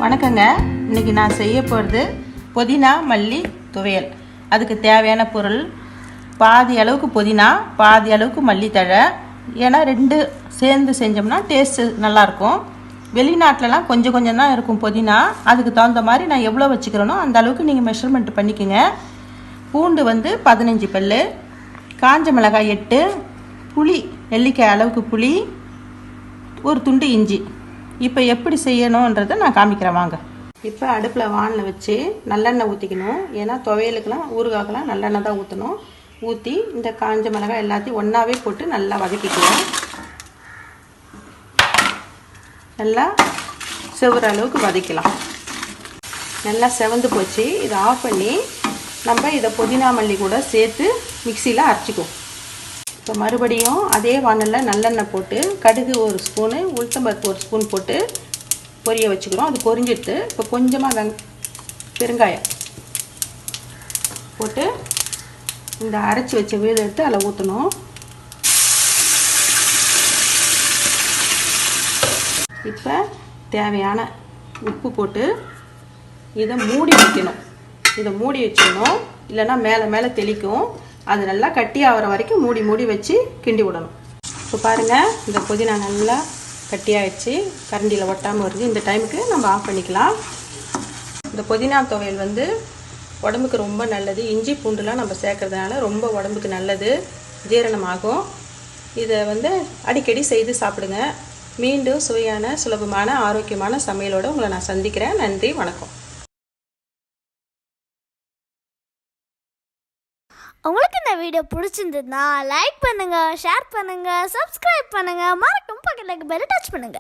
வணக்கங்க. இன்றைக்கி நான் செய்ய போகிறது புதினா மல்லி துவையல். அதுக்கு தேவையான பொருள் பாதி அளவுக்கு புதினா, பாதி அளவுக்கு மல்லித்தழை. ஏன்னா ரெண்டு சேர்ந்து செஞ்சோம்னா டேஸ்ட்டு நல்லாயிருக்கும். வெளிநாட்டிலலாம் கொஞ்சம் கொஞ்சம் தான் இருக்கும் புதினா. அதுக்கு தகுந்த மாதிரி நான் எவ்வளோ வச்சுக்கிறேனோ அந்த அளவுக்கு நீங்கள் மெஷர்மெண்ட் பண்ணிக்கோங்க. பூண்டு 15 பல், காஞ்ச மிளகாய் 8, புளி நெல்லிக்காய் அளவுக்கு புளி, ஒரு துண்டு இஞ்சி. இப்போ எப்படி செய்யணுன்றதை நான் காமிக்கிறேன் வாங்க. இப்போ அடுப்பில் வானில் வச்சு நல்லெண்ணெய் ஊற்றிக்கணும். ஏன்னா துவையலுக்கெல்லாம் ஊறுகாக்கெல்லாம் நல்லெண்ணெய் தான் ஊற்றணும். ஊற்றி இந்த காஞ்ச மிளகாய் எல்லாத்தையும் ஒன்றாவே போட்டு நல்லா வதக்கிக்குவோம். நல்லா செவுற அளவுக்கு வதக்கலாம். நல்லா செவந்து போச்சு. இதை ஆஃப் பண்ணி நம்ம இதை புதினா மல்லி கூட சேர்த்து மிக்சியில் அரைச்சிக்குவோம். இப்போ மறுபடியும் அதே வானலில் நல்லெண்ணெய் போட்டு கடுகு 1 ஸ்பூனு, உளுத்தம்பருப்பு 1 ஸ்பூன் போட்டு பொரிய வச்சுக்கிறோம். அது பொரிஞ்சிட்டு இப்போ கொஞ்சமாக பெருங்காயம் போட்டு இந்த அரைச்சி வச்ச விழுதை எடுத்து அதில் ஊற்றணும். இப்போ தேவையான உப்பு போட்டு இதை மூடி வைக்கணும். இதை மூடி வச்சிடணும், இல்லைன்னா மேலே மேலே தெளிக்கும். அது நல்லா கட்டி ஆகிற வரைக்கும் மூடி வச்சு கிண்டி விடணும். இப்போ பாருங்கள், இந்த புதினா நல்லா கட்டியாகிடுச்சு, கரண்டியில் ஒட்டாமல் வருது. இந்த டைமுக்கு நம்ம ஆஃப் பண்ணிக்கலாம். இந்த புதினா துவையல் உடம்புக்கு ரொம்ப நல்லது. இஞ்சி பூண்டுலாம் நம்ம சேர்க்கறதுனால ரொம்ப உடம்புக்கு நல்லது, ஜீரணமாகும். இதை அடிக்கடி செய்து சாப்பிடுங்க. மீண்டும் சுவையான, சுலபமான, ஆரோக்கியமான சமையலோடு உங்களை நான் சந்திக்கிறேன். நன்றி, வணக்கம். உங்களுக்கு இந்த வீடியோ பிடிச்சிருந்ததுன்னா லைக் பண்ணுங்க, ஷேர் பண்ணுங்க, சப்ஸ்கிரைப் பண்ணுங்க, மறக்காம பக்கத்துல பெல் டச் பண்ணுங்க.